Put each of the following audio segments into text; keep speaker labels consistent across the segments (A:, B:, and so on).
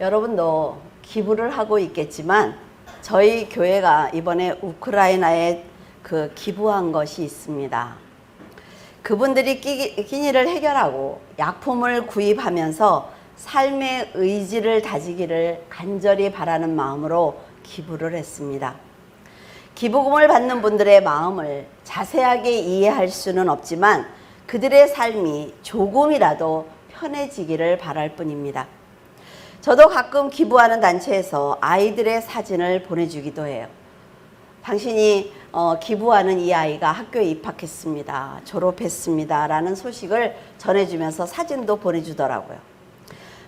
A: 여러분도 기부를 하고 있겠지만 저희 교회가 이번에 우크라이나에 기부한 것이 있습니다. 그분들이 끼니를 해결하고 약품을 구입하면서 삶의 의지를 다지기를 간절히 바라는 마음으로 기부를 했습니다. 기부금을 받는 분들의 마음을 자세하게 이해할 수는 없지만 그들의 삶이 조금이라도 편해지기를 바랄 뿐입니다. 저도 가끔 기부하는 단체에서 아이들의 사진을 보내주기도 해요. 당신이 기부하는 이 아이가 학교에 입학했습니다. 졸업했습니다. 라는 소식을 전해주면서 사진도 보내주더라고요.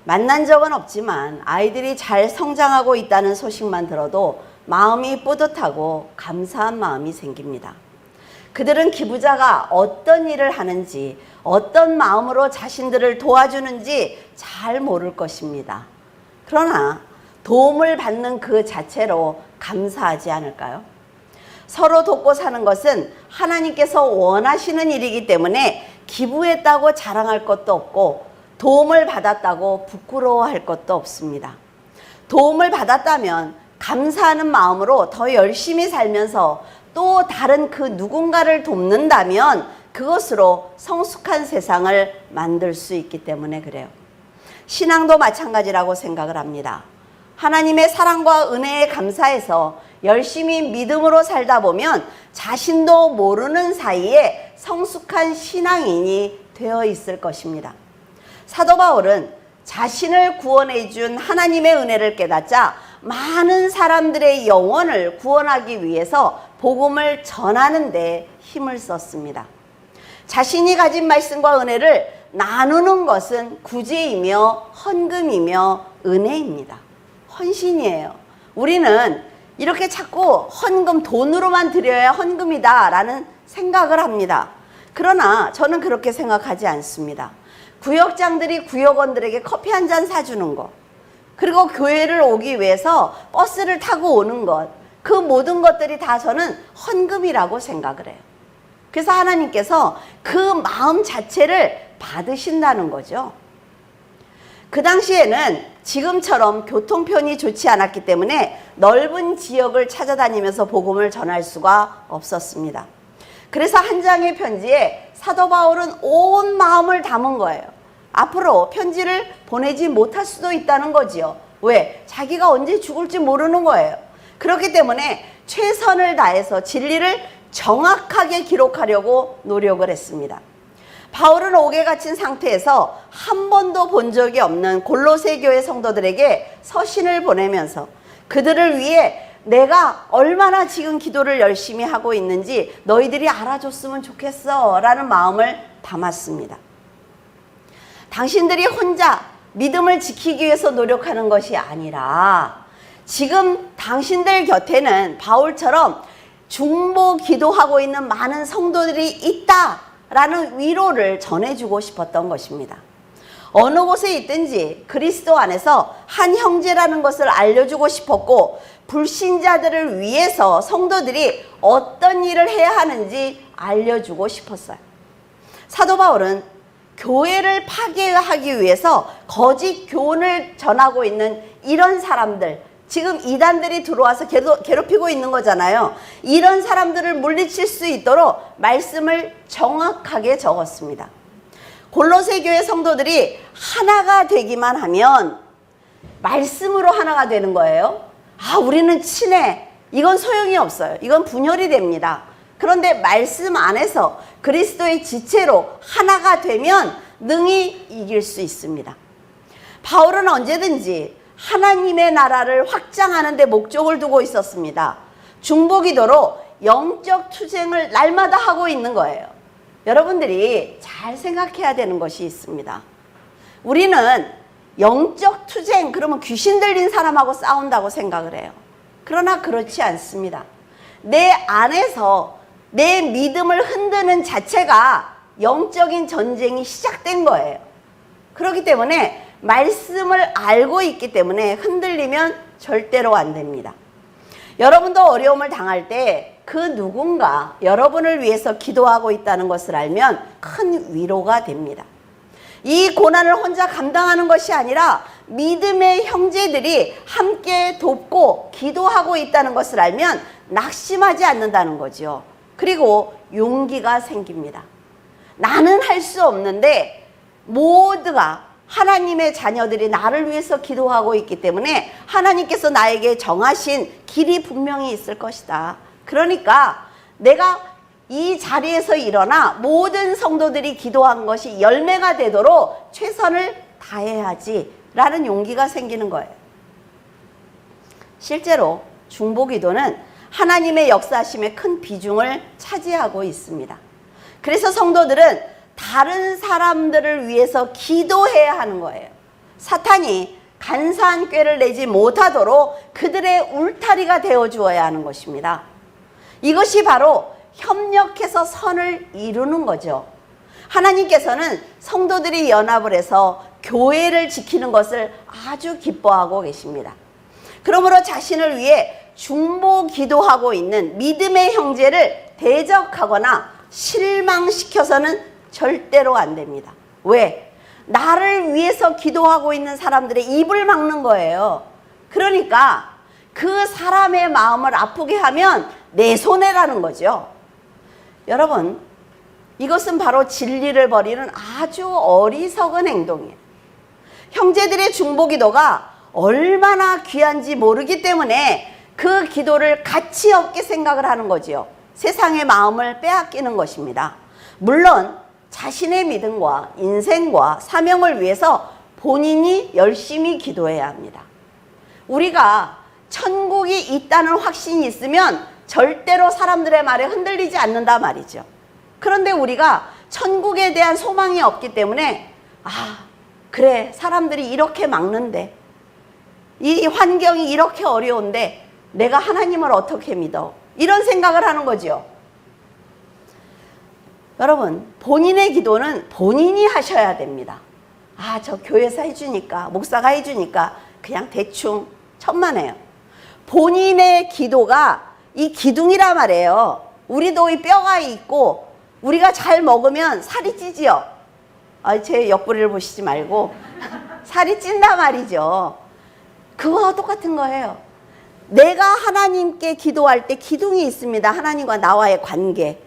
A: 만난 적은 없지만 아이들이 잘 성장하고 있다는 소식만 들어도 마음이 뿌듯하고 감사한 마음이 생깁니다. 그들은 기부자가 어떤 일을 하는지, 어떤 마음으로 자신들을 도와주는지 잘 모를 것입니다. 그러나 도움을 받는 그 자체로 감사하지 않을까요? 서로 돕고 사는 것은 하나님께서 원하시는 일이기 때문에 기부했다고 자랑할 것도 없고 도움을 받았다고 부끄러워할 것도 없습니다. 도움을 받았다면 감사하는 마음으로 더 열심히 살면서 또 다른 그 누군가를 돕는다면 그것으로 성숙한 세상을 만들 수 있기 때문에 그래요. 신앙도 마찬가지라고 생각을 합니다. 하나님의 사랑과 은혜에 감사해서 열심히 믿음으로 살다 보면 자신도 모르는 사이에 성숙한 신앙인이 되어 있을 것입니다. 사도 바울은 자신을 구원해 준 하나님의 은혜를 깨닫자 많은 사람들의 영혼을 구원하기 위해서 복음을 전하는 데 힘을 썼습니다. 자신이 가진 말씀과 은혜를 나누는 것은 구제이며 헌금이며 은혜입니다. 헌신이에요. 우리는 이렇게 자꾸 헌금, 돈으로만 드려야 헌금이다 라는 생각을 합니다. 그러나 저는 그렇게 생각하지 않습니다. 구역장들이 구역원들에게 커피 한 잔 사주는 것, 그리고 교회를 오기 위해서 버스를 타고 오는 것, 그 모든 것들이 다 저는 헌금이라고 생각을 해요. 그래서 하나님께서 그 마음 자체를 받으신다는 거죠. 그 당시에는 지금처럼 교통편이 좋지 않았기 때문에 넓은 지역을 찾아다니면서 복음을 전할 수가 없었습니다. 그래서 한 장의 편지에 사도 바울은 온 마음을 담은 거예요. 앞으로 편지를 보내지 못할 수도 있다는 거지요. 왜? 자기가 언제 죽을지 모르는 거예요. 그렇기 때문에 최선을 다해서 진리를 정확하게 기록하려고 노력을 했습니다. 바울은 옥에 갇힌 상태에서 한 번도 본 적이 없는 골로새 교회 성도들에게 서신을 보내면서 그들을 위해 내가 얼마나 지금 기도를 열심히 하고 있는지 너희들이 알아줬으면 좋겠어 라는 마음을 담았습니다. 당신들이 혼자 믿음을 지키기 위해서 노력하는 것이 아니라 지금 당신들 곁에는 바울처럼 중보 기도하고 있는 많은 성도들이 있다라는 위로를 전해주고 싶었던 것입니다. 어느 곳에 있든지 그리스도 안에서 한 형제라는 것을 알려주고 싶었고 불신자들을 위해서 성도들이 어떤 일을 해야 하는지 알려주고 싶었어요. 사도 바울은 교회를 파괴하기 위해서 거짓 교훈을 전하고 있는 이런 사람들, 지금 이단들이 들어와서 괴롭히고 있는 거잖아요. 이런 사람들을 물리칠 수 있도록 말씀을 정확하게 적었습니다. 골로새 교회 성도들이 하나가 되기만 하면 말씀으로 하나가 되는 거예요. 우리는 친해. 이건 소용이 없어요. 이건 분열이 됩니다. 그런데 말씀 안에서 그리스도의 지체로 하나가 되면 능히 이길 수 있습니다. 바울은 언제든지 하나님의 나라를 확장하는 데 목적을 두고 있었습니다. 중보기도로 영적 투쟁을 날마다 하고 있는 거예요. 여러분들이 잘 생각해야 되는 것이 있습니다. 우리는 영적 투쟁, 그러면 귀신 들린 사람하고 싸운다고 생각을 해요. 그러나 그렇지 않습니다. 내 안에서 내 믿음을 흔드는 자체가 영적인 전쟁이 시작된 거예요. 그렇기 때문에 말씀을 알고 있기 때문에 흔들리면 절대로 안 됩니다. 여러분도 어려움을 당할 때 그 누군가 여러분을 위해서 기도하고 있다는 것을 알면 큰 위로가 됩니다. 이 고난을 혼자 감당하는 것이 아니라 믿음의 형제들이 함께 돕고 기도하고 있다는 것을 알면 낙심하지 않는다는 거죠. 그리고 용기가 생깁니다. 나는 할 수 없는데 모두가 하나님의 자녀들이 나를 위해서 기도하고 있기 때문에 하나님께서 나에게 정하신 길이 분명히 있을 것이다. 그러니까 내가 이 자리에서 일어나 모든 성도들이 기도한 것이 열매가 되도록 최선을 다해야지 라는 용기가 생기는 거예요. 실제로 중보기도는 하나님의 역사심에 큰 비중을 차지하고 있습니다. 그래서 성도들은 다른 사람들을 위해서 기도해야 하는 거예요. 사탄이 간사한 꾀를 내지 못하도록 그들의 울타리가 되어 주어야 하는 것입니다. 이것이 바로 협력해서 선을 이루는 거죠. 하나님께서는 성도들이 연합을 해서 교회를 지키는 것을 아주 기뻐하고 계십니다. 그러므로 자신을 위해 중보 기도하고 있는 믿음의 형제를 대적하거나 실망시켜서는 절대로 안 됩니다. 왜? 나를 위해서 기도하고 있는 사람들의 입을 막는 거예요. 그러니까 그 사람의 마음을 아프게 하면 내 손해라는 거죠. 여러분, 이것은 바로 진리를 버리는 아주 어리석은 행동이에요. 형제들의 중보기도가 얼마나 귀한지 모르기 때문에 그 기도를 가치 없게 생각을 하는 거지요. 세상의 마음을 빼앗기는 것입니다. 물론 자신의 믿음과 인생과 사명을 위해서 본인이 열심히 기도해야 합니다. 우리가 천국이 있다는 확신이 있으면 절대로 사람들의 말에 흔들리지 않는다 말이죠. 그런데 우리가 천국에 대한 소망이 없기 때문에 그래, 사람들이 이렇게 막는데, 이 환경이 이렇게 어려운데 내가 하나님을 어떻게 믿어? 이런 생각을 하는 거죠. 여러분, 본인의 기도는 본인이 하셔야 됩니다. 저 교회에서 해주니까, 목사가 해주니까 그냥 대충 천만에요. 본인의 기도가 이 기둥이란 말이에요. 우리도 이 뼈가 있고 우리가 잘 먹으면 살이 찌지요. 제 옆구리를 보시지 말고 살이 찐단 말이죠. 그거와 똑같은 거예요. 내가 하나님께 기도할 때 기둥이 있습니다. 하나님과 나와의 관계.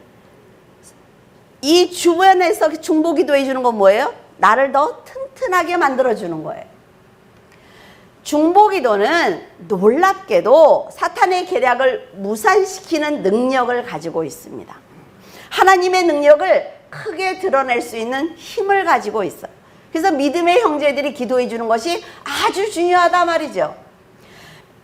A: 이 주변에서 중보기도 해주는 건 뭐예요? 나를 더 튼튼하게 만들어주는 거예요. 중보기도는 놀랍게도 사탄의 계략을 무산시키는 능력을 가지고 있습니다. 하나님의 능력을 크게 드러낼 수 있는 힘을 가지고 있어요. 그래서 믿음의 형제들이 기도해 주는 것이 아주 중요하다 말이죠.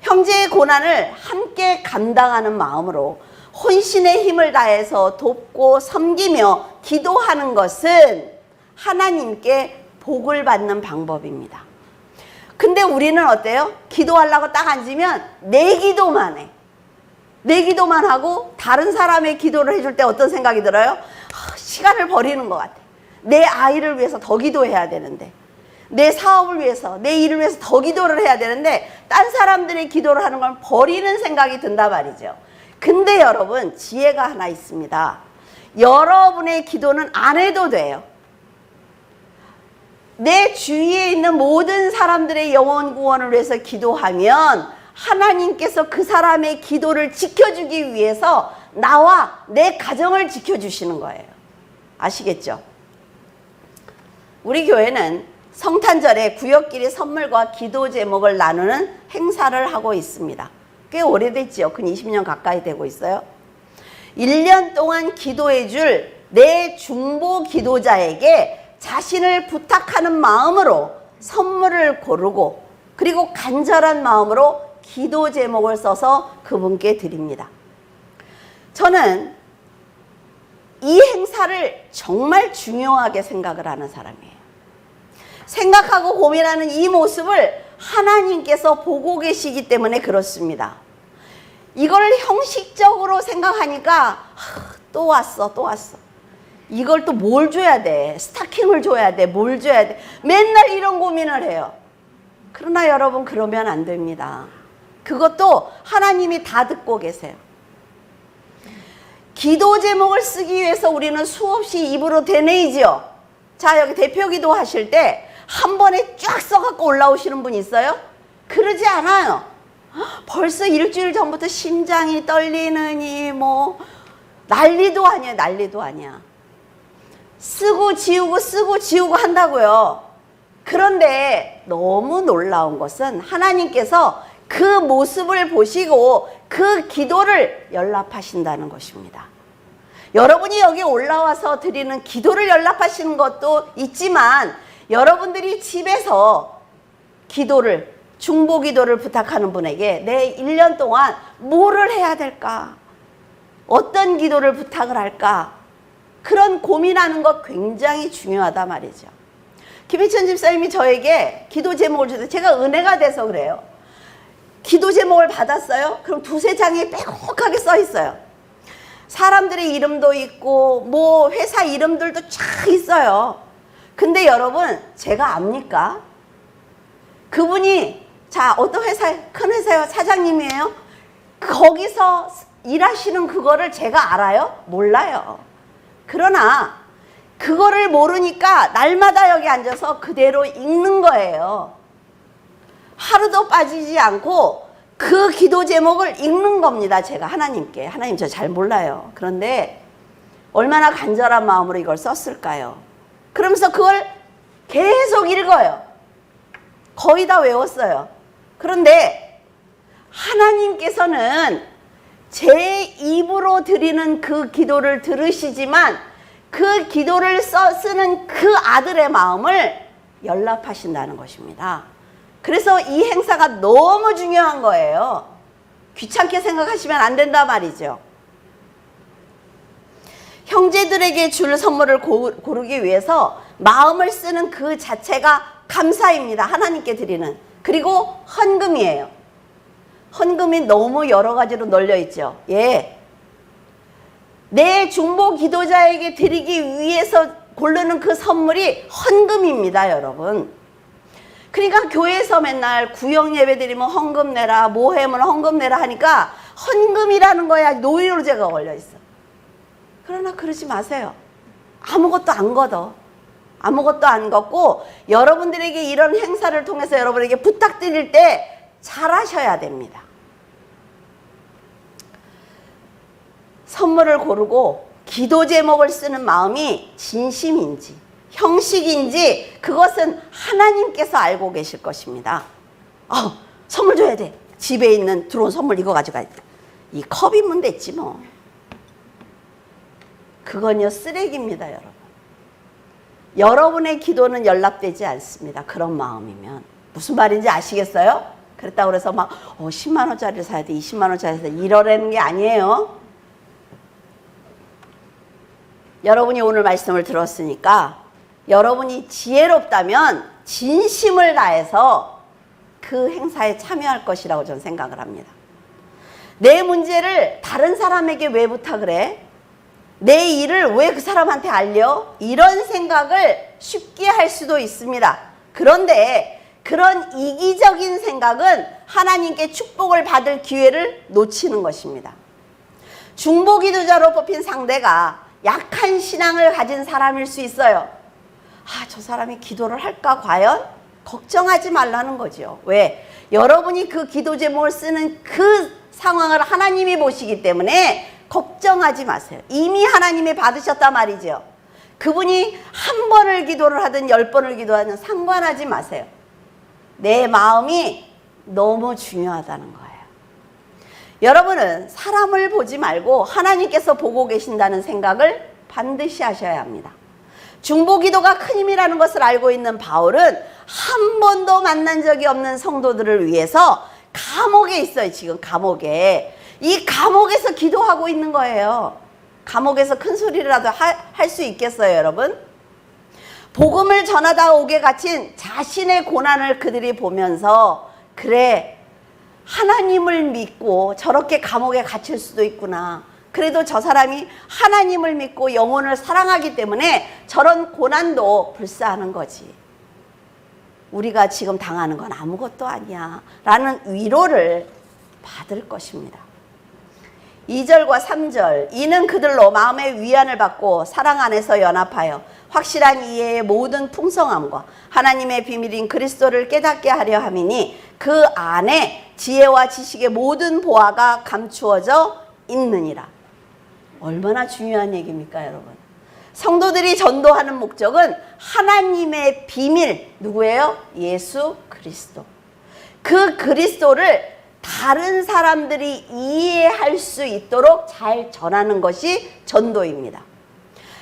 A: 형제의 고난을 함께 감당하는 마음으로 혼신의 힘을 다해서 돕고 섬기며 기도하는 것은 하나님께 복을 받는 방법입니다. 근데 우리는 어때요? 기도하려고 딱 앉으면 내 기도만 해. 내 기도만 하고 다른 사람의 기도를 해줄 때 어떤 생각이 들어요? 시간을 버리는 것 같아. 내 아이를 위해서 더 기도해야 되는데, 내 사업을 위해서, 내 일을 위해서 더 기도를 해야 되는데 딴 사람들의 기도를 하는 걸 버리는 생각이 든단 말이죠. 근데 여러분, 지혜가 하나 있습니다. 여러분의 기도는 안 해도 돼요. 내 주위에 있는 모든 사람들의 영혼 구원을 위해서 기도하면 하나님께서 그 사람의 기도를 지켜주기 위해서 나와 내 가정을 지켜주시는 거예요. 아시겠죠? 우리 교회는 성탄절에 구역끼리 선물과 기도 제목을 나누는 행사를 하고 있습니다. 꽤 오래됐죠. 근 20년 가까이 되고 있어요. 1년 동안 기도해 줄 내 중보 기도자에게 자신을 부탁하는 마음으로 선물을 고르고, 그리고 간절한 마음으로 기도 제목을 써서 그분께 드립니다. 저는 이 행사를 정말 중요하게 생각을 하는 사람이에요. 생각하고 고민하는 이 모습을 하나님께서 보고 계시기 때문에 그렇습니다. 이걸 형식적으로 생각하니까 또 왔어. 이걸 또 뭘 줘야 돼? 스타킹을 줘야 돼? 뭘 줘야 돼? 맨날 이런 고민을 해요. 그러나 여러분, 그러면 안 됩니다. 그것도 하나님이 다 듣고 계세요. 기도 제목을 쓰기 위해서 우리는 수없이 입으로 되뇌이지요. 자, 여기 대표 기도 하실 때 한 번에 쫙 써갖고 올라오시는 분 있어요? 그러지 않아요. 벌써 일주일 전부터 심장이 떨리느니 뭐 난리도 아니야, 난리도 아니야. 쓰고 지우고 한다고요. 그런데 너무 놀라운 것은 하나님께서 그 모습을 보시고 그 기도를 연락하신다는 것입니다. 여러분이 여기 올라와서 드리는 기도를 연락하시는 것도 있지만 여러분들이 집에서 기도를, 중보 기도를 부탁하는 분에게 내 1년 동안 뭐를 해야 될까? 어떤 기도를 부탁을 할까? 그런 고민하는 것 굉장히 중요하다 말이죠. 김희천 집사님이 저에게 기도 제목을 주셔서 제가 은혜가 돼서 그래요. 기도 제목을 받았어요. 그럼 두세 장에 빼곡하게 써 있어요. 사람들의 이름도 있고 뭐 회사 이름들도 쫙 있어요. 근데 여러분 제가 압니까? 그분이 자 어떤 회사, 큰 회사요, 사장님이에요? 거기서 일하시는 그거를 제가 알아요? 몰라요. 그러나 그거를 모르니까 날마다 여기 앉아서 그대로 읽는 거예요. 하루도 빠지지 않고 그 기도 제목을 읽는 겁니다. 제가 하나님께. 하나님 저 잘 몰라요. 그런데 얼마나 간절한 마음으로 이걸 썼을까요? 그러면서 그걸 계속 읽어요. 거의 다 외웠어요. 그런데 하나님께서는 제 입으로 드리는 그 기도를 들으시지만 그 기도를 쓰는 그 아들의 마음을 연락하신다는 것입니다. 그래서 이 행사가 너무 중요한 거예요. 귀찮게 생각하시면 안 된다 말이죠. 형제들에게 줄 선물을 고르기 위해서 마음을 쓰는 그 자체가 감사입니다. 하나님께 드리는. 그리고 헌금이에요. 헌금이 너무 여러 가지로 널려 있죠. 예. 내 중보 기도자에게 드리기 위해서 고르는 그 선물이 헌금입니다, 여러분. 그러니까 교회에서 맨날 구역 예배 드리면 헌금 내라, 모해면 헌금 내라 하니까 헌금이라는 거야 노이로제가 걸려 있어. 그러나 그러지 마세요. 아무것도 안 걷어. 아무것도 안 걷고 여러분들에게 이런 행사를 통해서 여러분에게 부탁드릴 때 잘하셔야 됩니다. 선물을 고르고 기도 제목을 쓰는 마음이 진심인지 형식인지 그것은 하나님께서 알고 계실 것입니다. 선물 줘야 돼. 집에 있는 들어온 선물 이거 가져가야 돼. 이 컵이면 됐지 뭐. 그건요 쓰레기입니다, 여러분. 여러분의 기도는 연락되지 않습니다. 그런 마음이면. 무슨 말인지 아시겠어요? 그랬다고 그래서 막 10만 원짜리를 사야 돼, 20만 원짜리를 사야 돼 이러라는 게 아니에요. 여러분이 오늘 말씀을 들었으니까 여러분이 지혜롭다면 진심을 다해서 그 행사에 참여할 것이라고 저는 생각을 합니다. 내 문제를 다른 사람에게 왜 부탁을 해? 내 일을 왜 그 사람한테 알려? 이런 생각을 쉽게 할 수도 있습니다. 그런데 그런 이기적인 생각은 하나님께 축복을 받을 기회를 놓치는 것입니다. 중보기도자로 뽑힌 상대가 약한 신앙을 가진 사람일 수 있어요. 저 사람이 기도를 할까 과연? 걱정하지 말라는 거죠. 왜? 여러분이 그 기도 제목을 쓰는 그 상황을 하나님이 보시기 때문에 걱정하지 마세요. 이미 하나님이 받으셨단 말이죠. 그분이 한 번을 기도를 하든 10번을 기도하든 상관하지 마세요. 내 마음이 너무 중요하다는 거예요. 여러분은 사람을 보지 말고 하나님께서 보고 계신다는 생각을 반드시 하셔야 합니다. 중보기도가 큰 힘이라는 것을 알고 있는 바울은 한 번도 만난 적이 없는 성도들을 위해서 감옥에 있어요. 지금 감옥에. 이 감옥에서 기도하고 있는 거예요. 감옥에서 큰 소리라도 할 수 있겠어요, 여러분? 복음을 전하다 옥에 갇힌 자신의 고난을 그들이 보면서 그래, 하나님을 믿고 저렇게 감옥에 갇힐 수도 있구나. 그래도 저 사람이 하나님을 믿고 영혼을 사랑하기 때문에 저런 고난도 불사하는 거지. 우리가 지금 당하는 건 아무것도 아니야 라는 위로를 받을 것입니다. 2절과 3절, 이는 그들로 마음의 위안을 받고 사랑 안에서 연합하여 확실한 이해의 모든 풍성함과 하나님의 비밀인 그리스도를 깨닫게 하려 함이니 그 안에 지혜와 지식의 모든 보화가 감추어져 있느니라. 얼마나 중요한 얘기입니까, 여러분? 성도들이 전도하는 목적은 하나님의 비밀, 누구예요? 예수 그리스도. 그 그리스도를 다른 사람들이 이해할 수 있도록 잘 전하는 것이 전도입니다.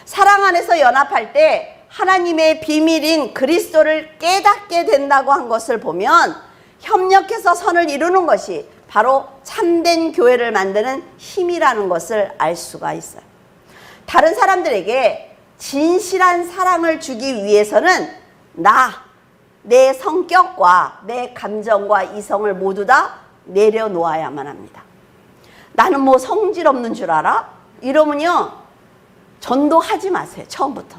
A: 사랑 안에서 연합할 때 하나님의 비밀인 그리스도를 깨닫게 된다고 한 것을 보면 협력해서 선을 이루는 것이 바로 참된 교회를 만드는 힘이라는 것을 알 수가 있어요. 다른 사람들에게 진실한 사랑을 주기 위해서는 내 성격과 내 감정과 이성을 모두 다 내려놓아야만 합니다. 나는 뭐 성질 없는 줄 알아? 이러면요, 전도하지 마세요, 처음부터.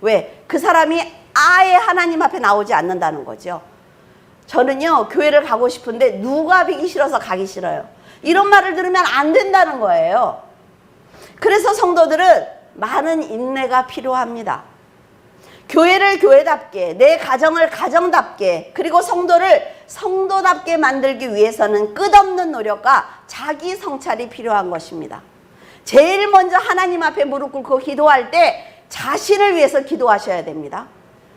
A: 왜? 그 사람이 아예 하나님 앞에 나오지 않는다는 거죠. 저는요, 교회를 가고 싶은데 누가 뵈기 싫어서 가기 싫어요. 이런 말을 들으면 안 된다는 거예요. 그래서 성도들은 많은 인내가 필요합니다. 교회를 교회답게, 내 가정을 가정답게, 그리고 성도를 성도답게 만들기 위해서는 끝없는 노력과 자기 성찰이 필요한 것입니다. 제일 먼저 하나님 앞에 무릎 꿇고 기도할 때 자신을 위해서 기도하셔야 됩니다.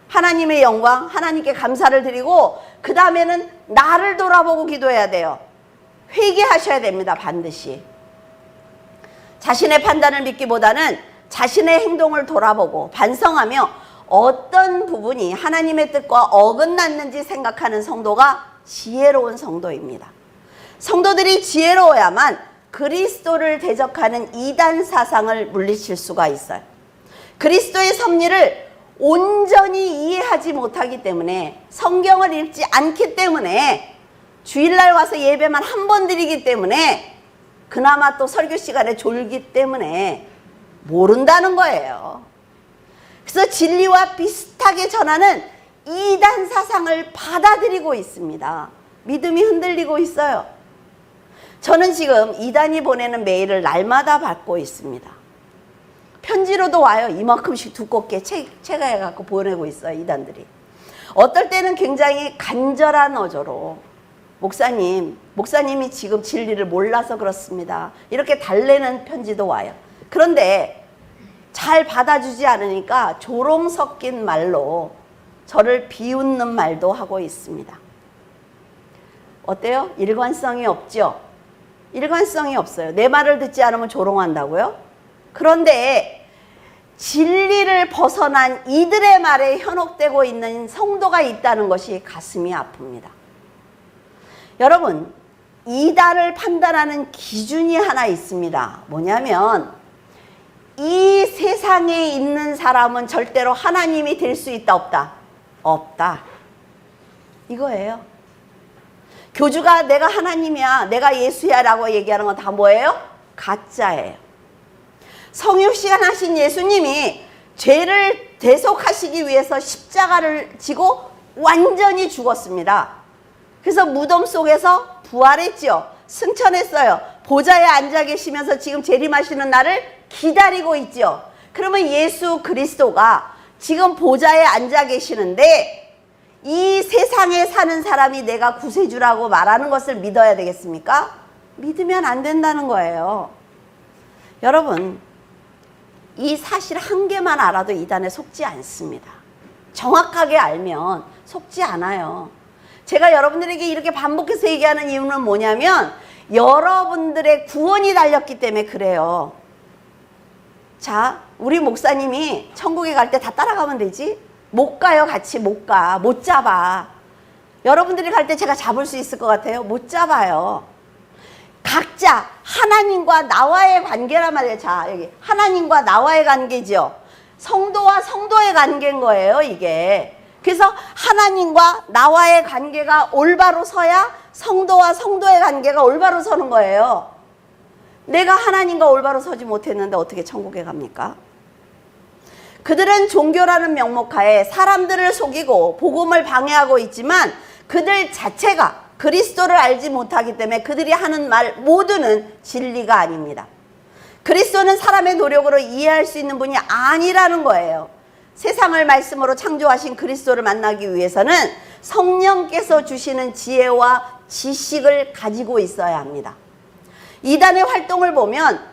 A: 하나님의 영광, 하나님께 감사를 드리고 그 다음에는 나를 돌아보고 기도해야 돼요. 회개하셔야 됩니다, 반드시. 자신의 판단을 믿기보다는 자신의 행동을 돌아보고 반성하며 어떤 부분이 하나님의 뜻과 어긋났는지 생각하는 성도가 지혜로운 성도입니다. 성도들이 지혜로워야만 그리스도를 대적하는 이단 사상을 물리칠 수가 있어요. 그리스도의 섭리를 온전히 이해하지 못하기 때문에, 성경을 읽지 않기 때문에, 주일날 와서 예배만 한 번 드리기 때문에, 그나마 또 설교 시간에 졸기 때문에 모른다는 거예요. 그래서 진리와 비슷하게 전하는 이단 사상을 받아들이고 있습니다. 믿음이 흔들리고 있어요. 저는 지금 이단이 보내는 메일을 날마다 받고 있습니다. 편지로도 와요. 이만큼씩 두껍게 체가해갖고 보내고 있어요, 이단들이. 어떨 때는 굉장히 간절한 어조로 목사님이 지금 진리를 몰라서 그렇습니다, 이렇게 달래는 편지도 와요. 그런데 잘 받아주지 않으니까 조롱 섞인 말로 저를 비웃는 말도 하고 있습니다. 어때요? 일관성이 없죠? 일관성이 없어요. 내 말을 듣지 않으면 조롱한다고요? 그런데 진리를 벗어난 이들의 말에 현혹되고 있는 성도가 있다는 것이 가슴이 아픕니다. 여러분, 이단을 판단하는 기준이 하나 있습니다. 뭐냐면 이 세상에 있는 사람은 절대로 하나님이 될 수 있다, 없다? 없다. 이거예요. 교주가 내가 하나님이야, 내가 예수야 라고 얘기하는 건 다 뭐예요? 가짜예요. 성육시간 하신 예수님이 죄를 대속하시기 위해서 십자가를 지고 완전히 죽었습니다. 그래서 무덤 속에서 부활했죠. 승천했어요. 보좌에 앉아 계시면서 지금 재림하시는 날을 기다리고 있죠. 그러면 예수 그리스도가 지금 보좌에 앉아 계시는데 이 세상에 사는 사람이 내가 구세주라고 말하는 것을 믿어야 되겠습니까? 믿으면 안 된다는 거예요. 여러분, 이 사실 한 개만 알아도 이단에 속지 않습니다. 정확하게 알면 속지 않아요. 제가 여러분들에게 이렇게 반복해서 얘기하는 이유는 뭐냐면 여러분들의 구원이 달렸기 때문에 그래요. 자, 우리 목사님이 천국에 갈 때 다 따라가면 되지? 못 가요. 같이 못 가. 못 잡아. 여러분들이 갈 때 제가 잡을 수 있을 것 같아요? 못 잡아요. 각자 하나님과 나와의 관계란 말이에요. 자, 여기 하나님과 나와의 관계죠. 성도와 성도의 관계인 거예요, 이게. 그래서 하나님과 나와의 관계가 올바로 서야 성도와 성도의 관계가 올바로 서는 거예요. 내가 하나님과 올바로 서지 못했는데 어떻게 천국에 갑니까? 그들은 종교라는 명목하에 사람들을 속이고 복음을 방해하고 있지만 그들 자체가 그리스도를 알지 못하기 때문에 그들이 하는 말 모두는 진리가 아닙니다. 그리스도는 사람의 노력으로 이해할 수 있는 분이 아니라는 거예요. 세상을 말씀으로 창조하신 그리스도를 만나기 위해서는 성령께서 주시는 지혜와 지식을 가지고 있어야 합니다. 이단의 활동을 보면,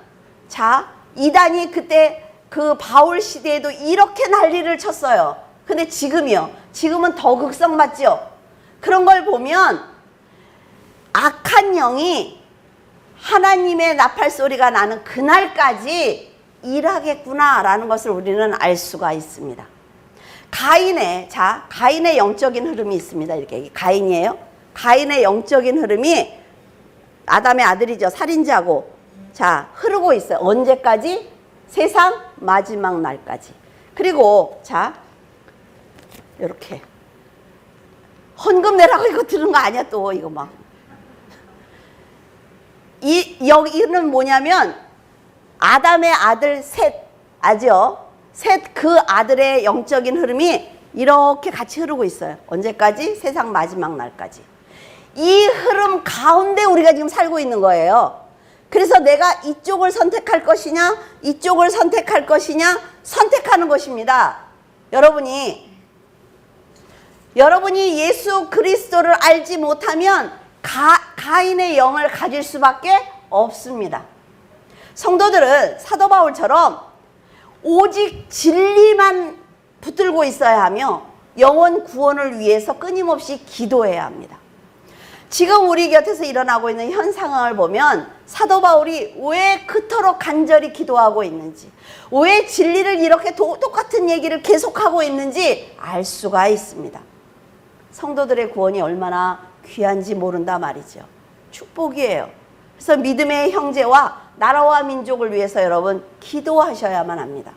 A: 자, 이단이 그때 그 바울 시대에도 이렇게 난리를 쳤어요. 근데 지금이요. 지금은 더 극성맞죠. 그런 걸 보면 악한 영이 하나님의 나팔 소리가 나는 그날까지 일하겠구나라는 것을 우리는 알 수가 있습니다. 가인의 영적인 흐름이 있습니다. 이렇게 가인이에요. 가인의 영적인 흐름이 아담의 아들이죠. 살인자고. 자, 흐르고 있어요. 언제까지? 세상 마지막 날까지. 그리고 자, 이렇게 헌금 내라고 이거 들은 거 아니야 또 이거 막. 여기는 뭐냐면 아담의 아들 셋, 아죠? 셋, 그 아들의 영적인 흐름이 이렇게 같이 흐르고 있어요. 언제까지? 세상 마지막 날까지. 이 흐름 가운데 우리가 지금 살고 있는 거예요. 그래서 내가 이쪽을 선택할 것이냐, 이쪽을 선택할 것이냐, 선택하는 것입니다. 여러분이 예수 그리스도를 알지 못하면 가인의 영을 가질 수밖에 없습니다. 성도들은 사도 바울처럼 오직 진리만 붙들고 있어야 하며 영혼 구원을 위해서 끊임없이 기도해야 합니다. 지금 우리 곁에서 일어나고 있는 현 상황을 보면 사도 바울이 왜 그토록 간절히 기도하고 있는지, 왜 진리를 이렇게 똑같은 얘기를 계속하고 있는지 알 수가 있습니다. 성도들의 구원이 얼마나 귀한지 모른다 말이죠. 축복이에요. 그래서 믿음의 형제와 나라와 민족을 위해서 여러분 기도하셔야만 합니다.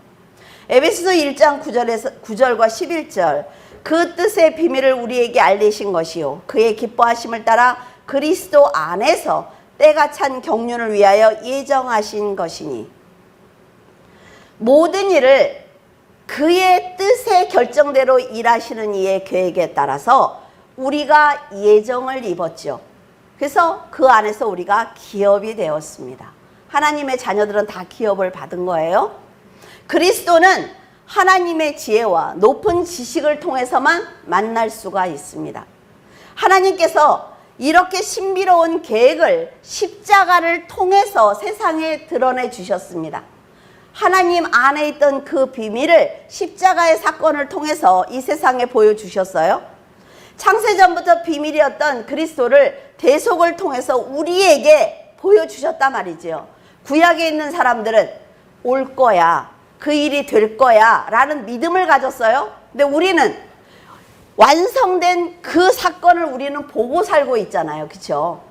A: 에베소서 1장 9절과 11절, 그 뜻의 비밀을 우리에게 알리신 것이요 그의 기뻐하심을 따라 그리스도 안에서 때가 찬 경륜을 위하여 예정하신 것이니, 모든 일을 그의 뜻의 결정대로 일하시는 이의 계획에 따라서 우리가 예정을 입었죠. 그래서 그 안에서 우리가 기업이 되었습니다. 하나님의 자녀들은 다 기업을 받은 거예요. 그리스도는 하나님의 지혜와 높은 지식을 통해서만 만날 수가 있습니다. 하나님께서 이렇게 신비로운 계획을 십자가를 통해서 세상에 드러내 주셨습니다. 하나님 안에 있던 그 비밀을 십자가의 사건을 통해서 이 세상에 보여주셨어요. 창세전부터 비밀이었던 그리스도를 대속을 통해서 우리에게 보여주셨단 말이죠. 구약에 있는 사람들은 올 거야, 그 일이 될 거야 라는 믿음을 가졌어요. 근데 우리는 완성된 그 사건을 우리는 보고 살고 있잖아요. 그렇죠?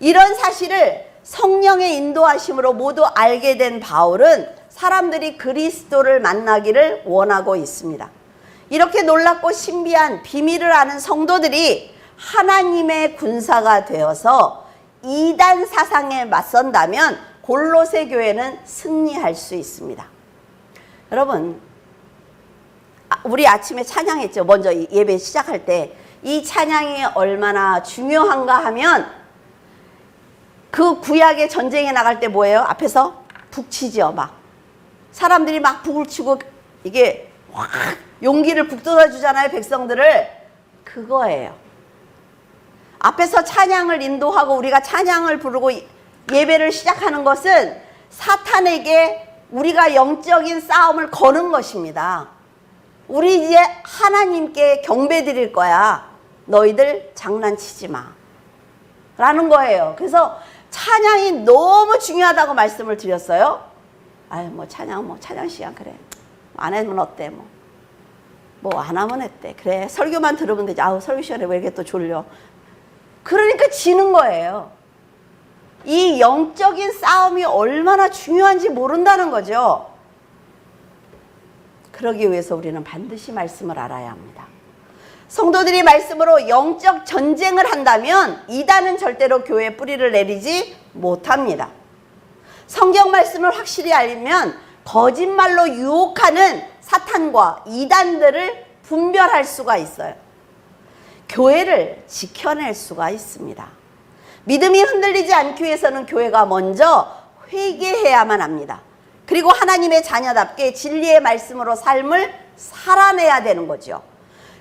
A: 이런 사실을 성령의 인도하심으로 모두 알게 된 바울은 사람들이 그리스도를 만나기를 원하고 있습니다. 이렇게 놀랍고 신비한 비밀을 아는 성도들이 하나님의 군사가 되어서 이단 사상에 맞선다면 골로새 교회는 승리할 수 있습니다. 여러분, 우리 아침에 찬양했죠. 먼저 예배 시작할 때 이 찬양이 얼마나 중요한가 하면, 그 구약의 전쟁에 나갈 때 뭐예요? 앞에서 북치죠. 막 사람들이 막 북을 치고 이게 확 용기를 북돋아 주잖아요. 백성들을. 그거예요. 앞에서 찬양을 인도하고 우리가 찬양을 부르고 예배를 시작하는 것은 사탄에게 우리가 영적인 싸움을 거는 것입니다. 우리 이제 하나님께 경배 드릴 거야. 너희들 장난치지 마. 라는 거예요. 그래서 찬양이 너무 중요하다고 말씀을 드렸어요. 아유, 찬양 시간, 그래. 안 하면 어때, 안 하면 어때. 그래, 설교만 들으면 되지. 아우, 설교 시간에 왜 이렇게 또 졸려. 그러니까 지는 거예요. 이 영적인 싸움이 얼마나 중요한지 모른다는 거죠. 그러기 위해서 우리는 반드시 말씀을 알아야 합니다. 성도들이 말씀으로 영적 전쟁을 한다면 이단은 절대로 교회에 뿌리를 내리지 못합니다. 성경 말씀을 확실히 알면 거짓말로 유혹하는 사탄과 이단들을 분별할 수가 있어요. 교회를 지켜낼 수가 있습니다. 믿음이 흔들리지 않기 위해서는 교회가 먼저 회개해야만 합니다. 그리고 하나님의 자녀답게 진리의 말씀으로 삶을 살아내야 되는 거죠.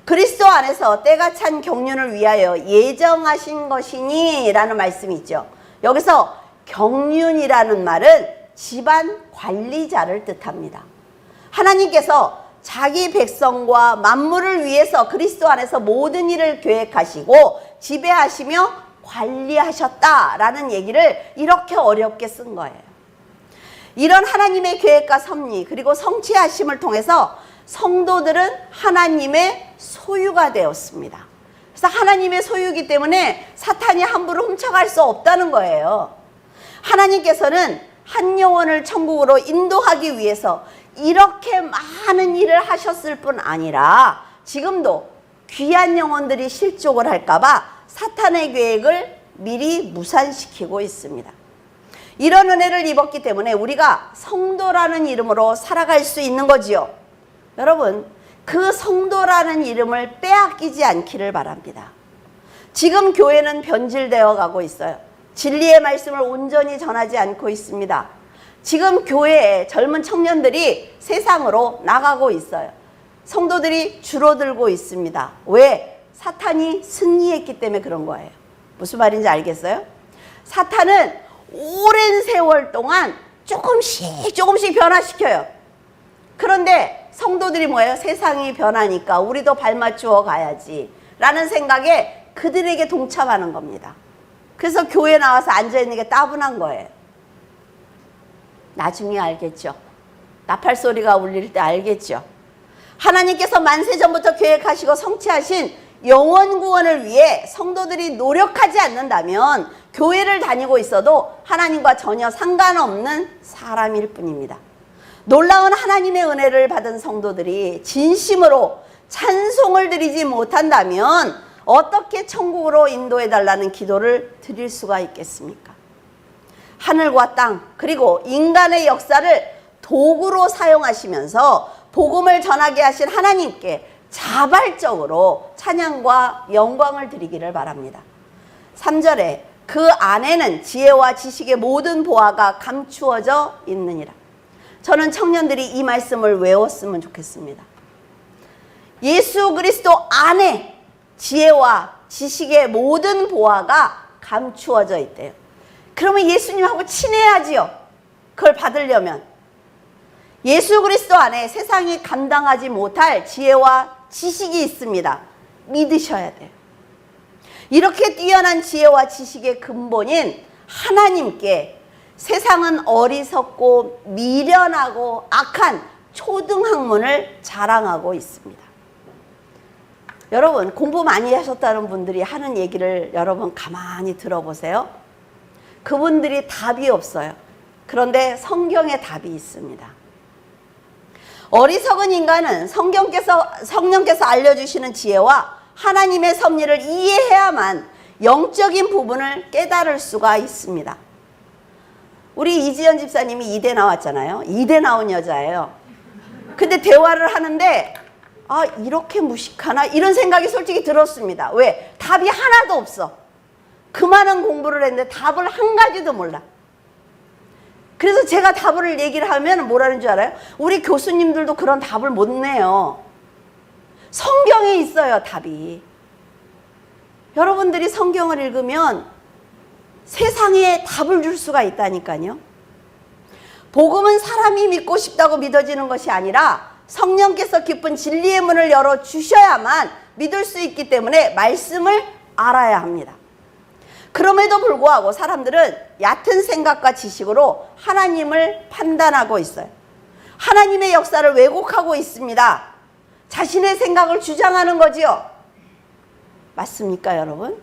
A: 그리스도 안에서 때가 찬 경륜을 위하여 예정하신 것이니 라는 말씀이 있죠. 여기서 경륜이라는 말은 집안 관리자를 뜻합니다. 하나님께서 자기 백성과 만물을 위해서 그리스도 안에서 모든 일을 계획하시고 지배하시며 관리하셨다라는 얘기를 이렇게 어렵게 쓴 거예요. 이런 하나님의 계획과 섭리 그리고 성취하심을 통해서 성도들은 하나님의 소유가 되었습니다. 그래서 하나님의 소유이기 때문에 사탄이 함부로 훔쳐갈 수 없다는 거예요. 하나님께서는 한 영혼을 천국으로 인도하기 위해서 이렇게 많은 일을 하셨을 뿐 아니라 지금도 귀한 영혼들이 실족을 할까봐 사탄의 계획을 미리 무산시키고 있습니다. 이런 은혜를 입었기 때문에 우리가 성도라는 이름으로 살아갈 수 있는 거지요. 여러분, 그 성도라는 이름을 빼앗기지 않기를 바랍니다. 지금 교회는 변질되어 가고 있어요. 진리의 말씀을 온전히 전하지 않고 있습니다. 지금 교회에 젊은 청년들이 세상으로 나가고 있어요. 성도들이 줄어들고 있습니다. 왜? 사탄이 승리했기 때문에 그런 거예요. 무슨 말인지 알겠어요? 사탄은 오랜 세월 동안 조금씩 변화시켜요. 그런데 성도들이 뭐예요? 세상이 변하니까 우리도 발맞추어 가야지 라는 생각에 그들에게 동참하는 겁니다. 그래서 교회 나와서 앉아있는 게 따분한 거예요. 나중에 알겠죠. 나팔 소리가 울릴 때 알겠죠. 하나님께서 만세전부터 계획하시고 성취하신 영원 구원을 위해 성도들이 노력하지 않는다면 교회를 다니고 있어도 하나님과 전혀 상관없는 사람일 뿐입니다. 놀라운 하나님의 은혜를 받은 성도들이 진심으로 찬송을 드리지 못한다면 어떻게 천국으로 인도해달라는 기도를 드릴 수가 있겠습니까? 하늘과 땅 그리고 인간의 역사를 도구로 사용하시면서 복음을 전하게 하신 하나님께 자발적으로 찬양과 영광을 드리기를 바랍니다. 3절에 그 안에는 지혜와 지식의 모든 보화가 감추어져 있느니라. 저는 청년들이 이 말씀을 외웠으면 좋겠습니다. 예수 그리스도 안에 지혜와 지식의 모든 보화가 감추어져 있대요. 그러면 예수님하고 친해야지요. 그걸 받으려면. 예수 그리스도 안에 세상이 감당하지 못할 지혜와 지식이 있습니다. 믿으셔야 돼요. 이렇게 뛰어난 지혜와 지식의 근본인 하나님께 세상은 어리석고 미련하고 악한 초등학문을 자랑하고 있습니다. 여러분, 공부 많이 하셨다는 분들이 하는 얘기를 여러분 가만히 들어보세요. 그분들이 답이 없어요. 그런데 성경에 답이 있습니다. 어리석은 인간은 성령께서 알려주시는 지혜와 하나님의 섭리를 이해해야만 영적인 부분을 깨달을 수가 있습니다. 우리 이지연 집사님이 이대 나왔잖아요. 이대 나온 여자예요. 근데 대화를 하는데 아, 이렇게 무식하나? 이런 생각이 솔직히 들었습니다. 왜? 답이 하나도 없어. 그 많은 공부를 했는데 답을 한 가지도 몰라. 그래서 제가 답을 얘기를 하면 뭐라는 줄 알아요? 우리 교수님들도 그런 답을 못 내요. 성경에 있어요, 답이. 여러분들이 성경을 읽으면 세상에 답을 줄 수가 있다니까요. 복음은 사람이 믿고 싶다고 믿어지는 것이 아니라 성령께서 깊은 진리의 문을 열어주셔야만 믿을 수 있기 때문에 말씀을 알아야 합니다. 그럼에도 불구하고 사람들은 얕은 생각과 지식으로 하나님을 판단하고 있어요. 하나님의 역사를 왜곡하고 있습니다. 자신의 생각을 주장하는 거지요. 맞습니까, 여러분?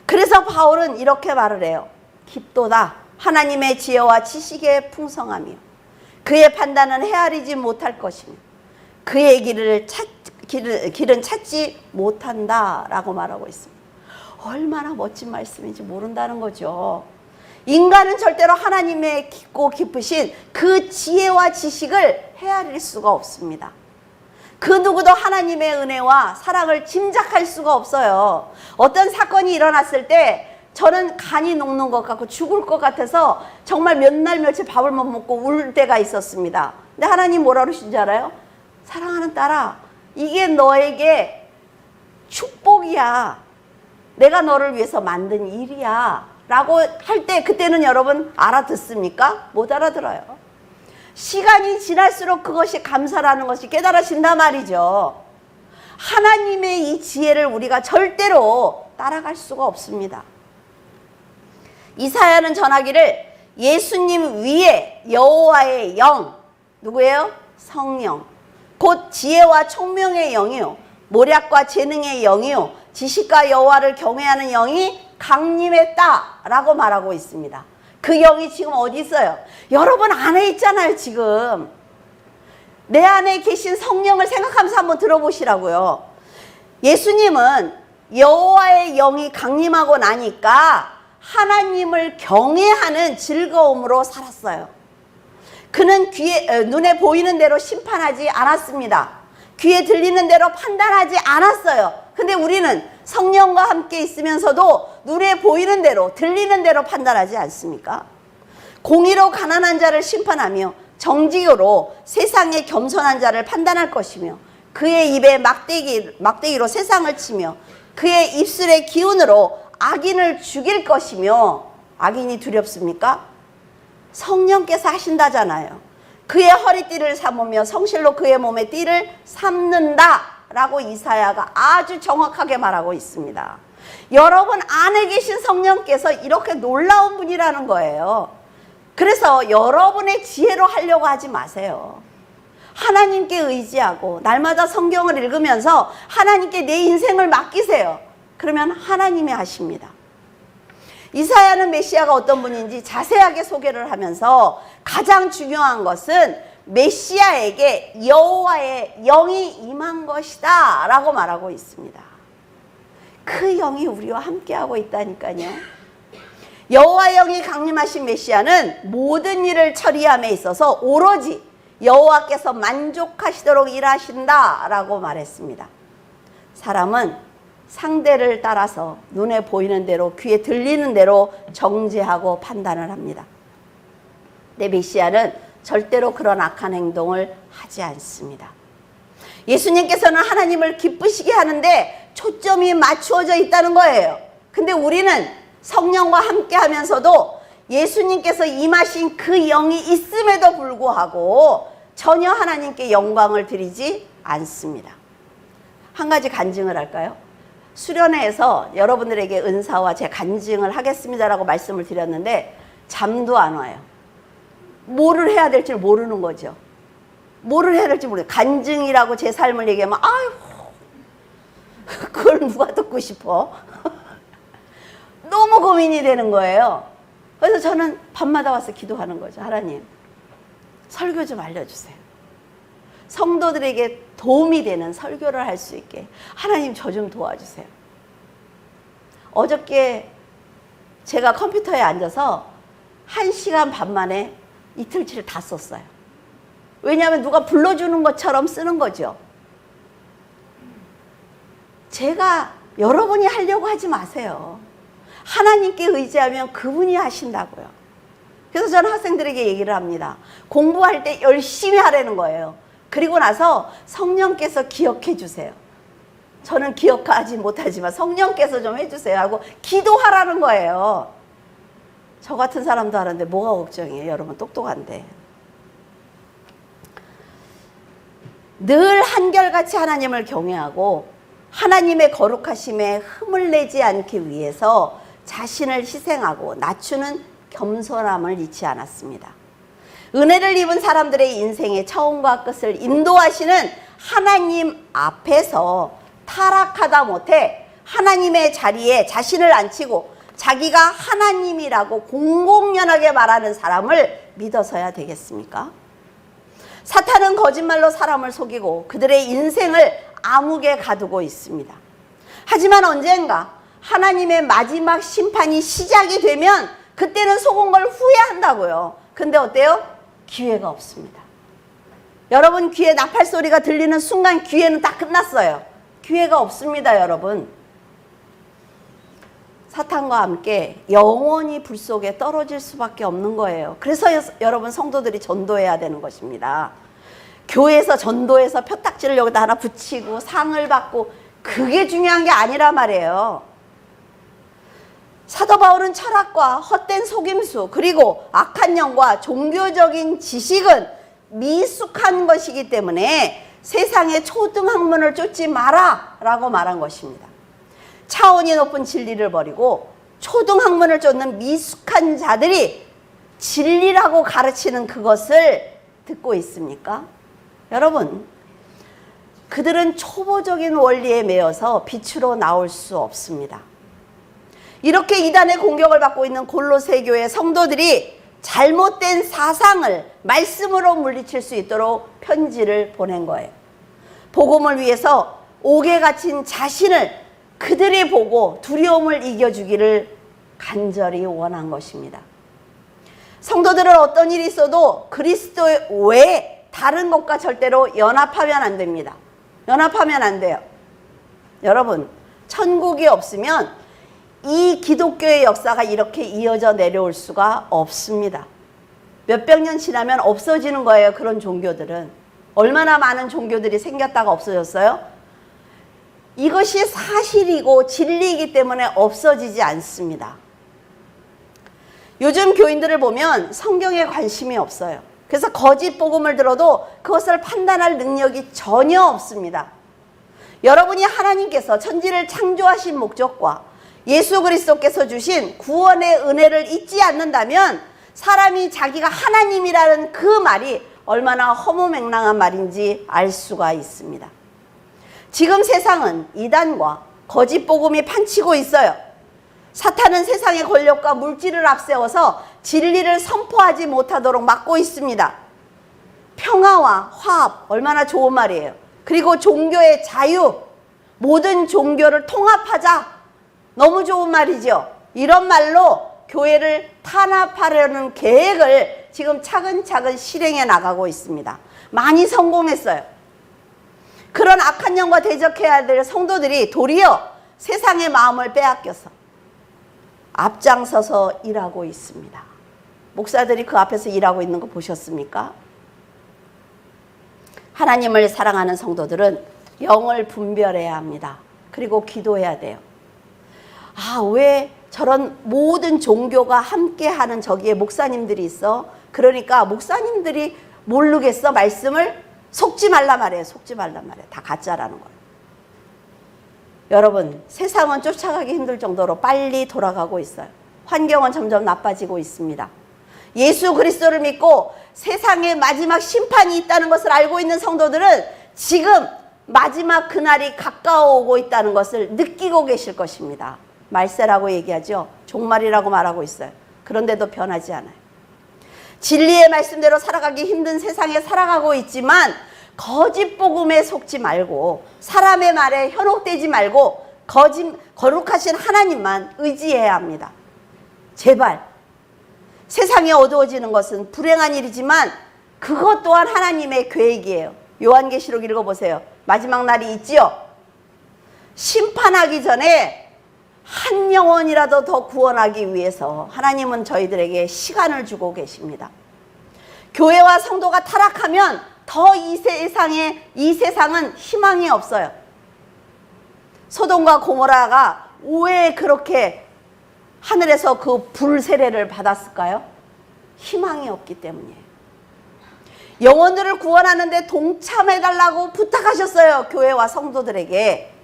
A: 그래서 바울은 이렇게 말을 해요. 깊도다 하나님의 지혜와 지식의 풍성함이요. 그의 판단은 헤아리지 못할 것이며 그의 길은 찾지 못한다 라고 말하고 있습니다. 얼마나 멋진 말씀인지 모른다는 거죠. 인간은 절대로 하나님의 깊고 깊으신 그 지혜와 지식을 헤아릴 수가 없습니다. 그 누구도 하나님의 은혜와 사랑을 짐작할 수가 없어요. 어떤 사건이 일어났을 때 저는 간이 녹는 것 같고 죽을 것 같아서 정말 몇 날 며칠 밥을 못 먹고 울 때가 있었습니다. 근데 하나님 뭐라 그러신 줄 알아요? 사랑하는 딸아, 이게 너에게 축복이야. 내가 너를 위해서 만든 일이야. 라고 할 때 그때는 여러분 알아듣습니까? 못 알아들어요. 시간이 지날수록 그것이 감사라는 것이 깨달아진단 말이죠. 하나님의 이 지혜를 우리가 절대로 따라갈 수가 없습니다. 이사야는 전하기를 예수님 위에 여호와의 영, 누구예요? 성령, 곧 지혜와 총명의 영이요 모략과 재능의 영이요 지식과 여호와를 경외하는 영이 강림했다라고 말하고 있습니다. 그 영이 지금 어디 있어요? 여러분 안에 있잖아요. 지금 내 안에 계신 성령을 생각하면서 한번 들어보시라고요. 예수님은 여호와의 영이 강림하고 나니까 하나님을 경외하는 즐거움으로 살았어요. 그는 눈에 보이는 대로 심판하지 않았습니다. 귀에 들리는 대로 판단하지 않았어요. 근데 우리는 성령과 함께 있으면서도 눈에 보이는 대로 들리는 대로 판단하지 않습니까? 공의로 가난한 자를 심판하며 정직으로 세상의 겸손한 자를 판단할 것이며 그의 입에 막대기로 세상을 치며 그의 입술의 기운으로 악인을 죽일 것이며. 악인이 두렵습니까? 성령께서 하신다잖아요. 그의 허리띠를 삼으며 성실로 그의 몸에 띠를 삼는다 라고 이사야가 아주 정확하게 말하고 있습니다. 여러분 안에 계신 성령께서 이렇게 놀라운 분이라는 거예요. 그래서 여러분의 지혜로 하려고 하지 마세요. 하나님께 의지하고 날마다 성경을 읽으면서 하나님께 내 인생을 맡기세요. 그러면 하나님이 하십니다. 이사야는 메시아가 어떤 분인지 자세하게 소개를 하면서 가장 중요한 것은 메시아에게 여호와의 영이 임한 것이다 라고 말하고 있습니다. 그 영이 우리와 함께하고 있다니까요. 여호와의 영이 강림하신 메시아는 모든 일을 처리함에 있어서 오로지 여호와께서 만족하시도록 일하신다 라고 말했습니다. 사람은 상대를 따라서 눈에 보이는 대로 귀에 들리는 대로 정죄하고 판단을 합니다. 내 메시아는 절대로 그런 악한 행동을 하지 않습니다. 예수님께서는 하나님을 기쁘시게 하는데 초점이 맞추어져 있다는 거예요. 근데 우리는 성령과 함께 하면서도 예수님께서 임하신 그 영이 있음에도 불구하고 전혀 하나님께 영광을 드리지 않습니다. 한 가지 간증을 할까요? 수련회에서 여러분들에게 은사와 제 간증을 하겠습니다라고 말씀을 드렸는데 잠도 안 와요. 뭐를 해야 될지 모르는 거죠. 뭐를 해야 될지 모르겠어요. 간증이라고 제 삶을 얘기하면 아유 그걸 누가 듣고 싶어? 너무 고민이 되는 거예요. 그래서 저는 밤마다 와서 기도하는 거죠. 하나님 설교 좀 알려주세요. 성도들에게 도움이 되는 설교를 할 수 있게 하나님 저 좀 도와주세요. 어저께 제가 컴퓨터에 앉아서 1시간 반 만에 이틀치를 다 썼어요. 왜냐하면 누가 불러주는 것처럼 쓰는 거죠. 제가 여러분이 하려고 하지 마세요. 하나님께 의지하면 그분이 하신다고요. 그래서 저는 학생들에게 얘기를 합니다. 공부할 때 열심히 하라는 거예요. 그리고 나서 성령께서 기억해 주세요. 저는 기억하지 못하지만 성령께서 좀 해주세요 하고 기도하라는 거예요. 저 같은 사람도 하는데 뭐가 걱정이에요? 여러분 똑똑한데. 늘 한결같이 하나님을 경외하고 하나님의 거룩하심에 흠을 내지 않기 위해서 자신을 희생하고 낮추는 겸손함을 잃지 않았습니다. 은혜를 입은 사람들의 인생의 처음과 끝을 인도하시는 하나님 앞에서 타락하다 못해 하나님의 자리에 자신을 앉히고 자기가 하나님이라고 공공연하게 말하는 사람을 믿어서야 되겠습니까? 사탄은 거짓말로 사람을 속이고 그들의 인생을 암흑에 가두고 있습니다. 하지만 언젠가 하나님의 마지막 심판이 시작이 되면 그때는 속은 걸 후회한다고요. 근데 어때요? 기회가 없습니다. 여러분 귀에 나팔 소리가 들리는 순간 기회는 다 끝났어요. 기회가 없습니다, 여러분. 사탄과 함께 영원히 불 속에 떨어질 수밖에 없는 거예요. 그래서 여러분 성도들이 전도해야 되는 것입니다. 교회에서 전도해서 표딱지를 여기다 하나 붙이고 상을 받고 그게 중요한 게 아니라 말이에요. 사도 바울은 철학과 헛된 속임수 그리고 악한 영과 종교적인 지식은 미숙한 것이기 때문에 세상의 초등학문을 쫓지 마라 라고 말한 것입니다. 차원이 높은 진리를 버리고 초등학문을 쫓는 미숙한 자들이 진리라고 가르치는 그것을 듣고 있습니까? 여러분, 그들은 초보적인 원리에 매여서 빛으로 나올 수 없습니다. 이렇게 이단의 공격을 받고 있는 골로새 교회 성도들이 잘못된 사상을 말씀으로 물리칠 수 있도록 편지를 보낸 거예요. 복음을 위해서 옥에 갇힌 자신을 그들이 보고 두려움을 이겨주기를 간절히 원한 것입니다. 성도들은 어떤 일이 있어도 그리스도 외에 다른 것과 절대로 연합하면 안 됩니다. 연합하면 안 돼요. 여러분, 천국이 없으면 이 기독교의 역사가 이렇게 이어져 내려올 수가 없습니다. 몇백 년 지나면 없어지는 거예요. 그런 종교들은. 얼마나 많은 종교들이 생겼다가 없어졌어요? 이것이 사실이고 진리이기 때문에 없어지지 않습니다. 요즘 교인들을 보면 성경에 관심이 없어요. 그래서 거짓 복음을 들어도 그것을 판단할 능력이 전혀 없습니다. 여러분이 하나님께서 천지를 창조하신 목적과 예수 그리스도께서 주신 구원의 은혜를 잊지 않는다면 사람이 자기가 하나님이라는 그 말이 얼마나 허무맹랑한 말인지 알 수가 있습니다. 지금 세상은 이단과 거짓 복음이 판치고 있어요. 사탄은 세상의 권력과 물질을 앞세워서 진리를 선포하지 못하도록 막고 있습니다. 평화와 화합, 얼마나 좋은 말이에요. 그리고 종교의 자유, 모든 종교를 통합하자, 너무 좋은 말이죠. 이런 말로 교회를 탄압하려는 계획을 지금 차근차근 실행해 나가고 있습니다. 많이 성공했어요. 그런 악한 영과 대적해야 될 성도들이 도리어 세상의 마음을 빼앗겨서 앞장서서 일하고 있습니다. 목사들이 그 앞에서 일하고 있는 거 보셨습니까? 하나님을 사랑하는 성도들은 영을 분별해야 합니다. 그리고 기도해야 돼요. 아, 왜 저런 모든 종교가 함께하는 저기에 목사님들이 있어? 그러니까 목사님들이 모르겠어? 말씀을 속지 말라 말이에요. 속지 말라 말이에요. 다 가짜라는 거예요. 여러분, 세상은 쫓아가기 힘들 정도로 빨리 돌아가고 있어요. 환경은 점점 나빠지고 있습니다. 예수 그리스도를 믿고 세상에 마지막 심판이 있다는 것을 알고 있는 성도들은 지금 마지막 그날이 가까워오고 있다는 것을 느끼고 계실 것입니다. 말세라고 얘기하죠. 종말이라고 말하고 있어요. 그런데도 변하지 않아요. 진리의 말씀대로 살아가기 힘든 세상에 살아가고 있지만 거짓 복음에 속지 말고 사람의 말에 현혹되지 말고 거룩하신 하나님만 의지해야 합니다. 제발. 세상이 어두워지는 것은 불행한 일이지만 그것 또한 하나님의 계획이에요. 요한계시록 읽어보세요. 마지막 날이 있지요. 심판하기 전에 한 영혼이라도 더 구원하기 위해서 하나님은 저희들에게 시간을 주고 계십니다. 교회와 성도가 타락하면 더 이 세상은 희망이 없어요. 소돔과 고모라가 왜 그렇게 하늘에서 그 불 세례를 받았을까요? 희망이 없기 때문이에요. 영혼들을 구원하는데 동참해달라고 부탁하셨어요. 교회와 성도들에게.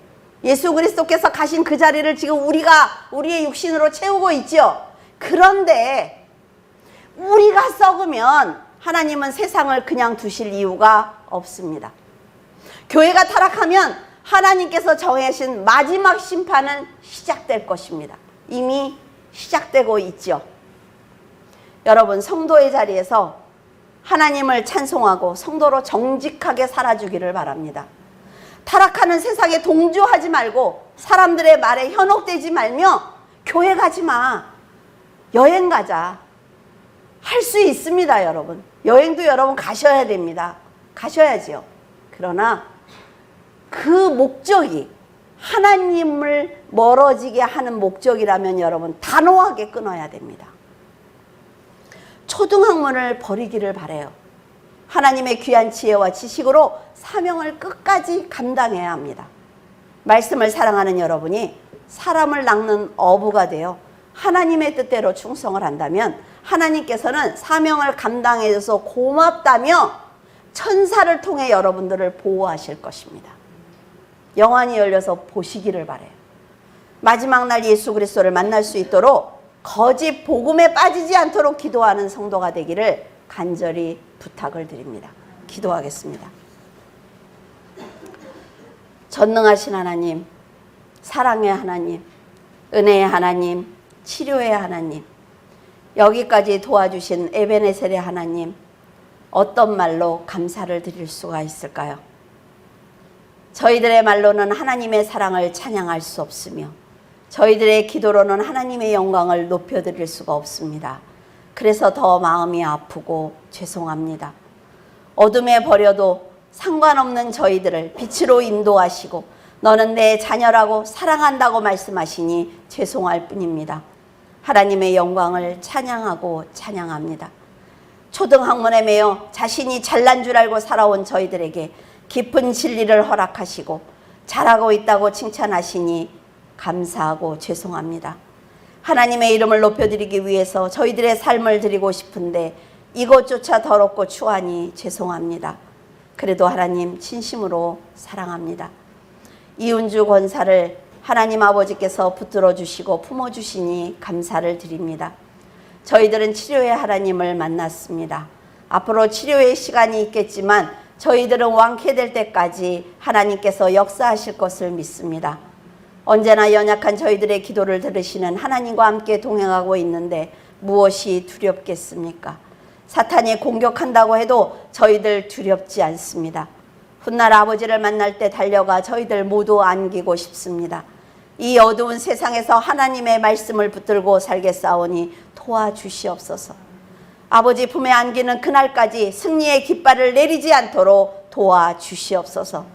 A: 예수 그리스도께서 가신 그 자리를 지금 우리의 육신으로 채우고 있죠. 그런데 우리가 썩으면 하나님은 세상을 그냥 두실 이유가 없습니다. 교회가 타락하면 하나님께서 정하신 마지막 심판은 시작될 것입니다. 이미 시작되고 있죠. 여러분, 성도의 자리에서 하나님을 찬송하고 성도로 정직하게 살아주기를 바랍니다. 타락하는 세상에 동조하지 말고 사람들의 말에 현혹되지 말며 교회 가지 마. 여행 가자. 할 수 있습니다, 여러분. 여행도 여러분 가셔야 됩니다. 가셔야지요. 그러나 그 목적이 하나님을 멀어지게 하는 목적이라면 여러분 단호하게 끊어야 됩니다. 초등학문을 버리기를 바라요. 하나님의 귀한 지혜와 지식으로 사명을 끝까지 감당해야 합니다. 말씀을 사랑하는 여러분이 사람을 낚는 어부가 되어 하나님의 뜻대로 충성을 한다면 하나님께서는 사명을 감당해줘서 고맙다며 천사를 통해 여러분들을 보호하실 것입니다. 영안이 열려서 보시기를 바라요. 마지막 날 예수 그리스도를 만날 수 있도록 거짓 복음에 빠지지 않도록 기도하는 성도가 되기를 간절히 부탁을 드립니다. 기도하겠습니다. 전능하신 하나님, 사랑의 하나님, 은혜의 하나님, 치료의 하나님, 여기까지 도와주신 에베네셀의 하나님, 어떤 말로 감사를 드릴 수가 있을까요? 저희들의 말로는 하나님의 사랑을 찬양할 수 없으며 저희들의 기도로는 하나님의 영광을 높여드릴 수가 없습니다. 그래서 더 마음이 아프고 죄송합니다. 어둠에 버려도 상관없는 저희들을 빛으로 인도하시고 너는 내 자녀라고 사랑한다고 말씀하시니 죄송할 뿐입니다. 하나님의 영광을 찬양하고 찬양합니다. 초등학문에 매여 자신이 잘난 줄 알고 살아온 저희들에게 깊은 진리를 허락하시고 잘하고 있다고 칭찬하시니 감사하고 죄송합니다. 하나님의 이름을 높여드리기 위해서 저희들의 삶을 드리고 싶은데 이것조차 더럽고 추하니 죄송합니다. 그래도 하나님 진심으로 사랑합니다. 이은주 권사를 하나님 아버지께서 붙들어 주시고 품어 주시니 감사를 드립니다. 저희들은 치료의 하나님을 만났습니다. 앞으로 치료의 시간이 있겠지만 저희들은 완쾌될 때까지 하나님께서 역사하실 것을 믿습니다. 언제나 연약한 저희들의 기도를 들으시는 하나님과 함께 동행하고 있는데 무엇이 두렵겠습니까? 사탄이 공격한다고 해도 저희들 두렵지 않습니다. 훗날 아버지를 만날 때 달려가 저희들 모두 안기고 싶습니다. 이 어두운 세상에서 하나님의 말씀을 붙들고 살겠사오니 도와주시옵소서. 아버지 품에 안기는 그날까지 승리의 깃발을 내리지 않도록 도와주시옵소서.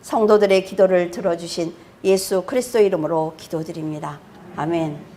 A: 성도들의 기도를 들어주신 예수 그리스도 이름으로 기도드립니다. 아멘.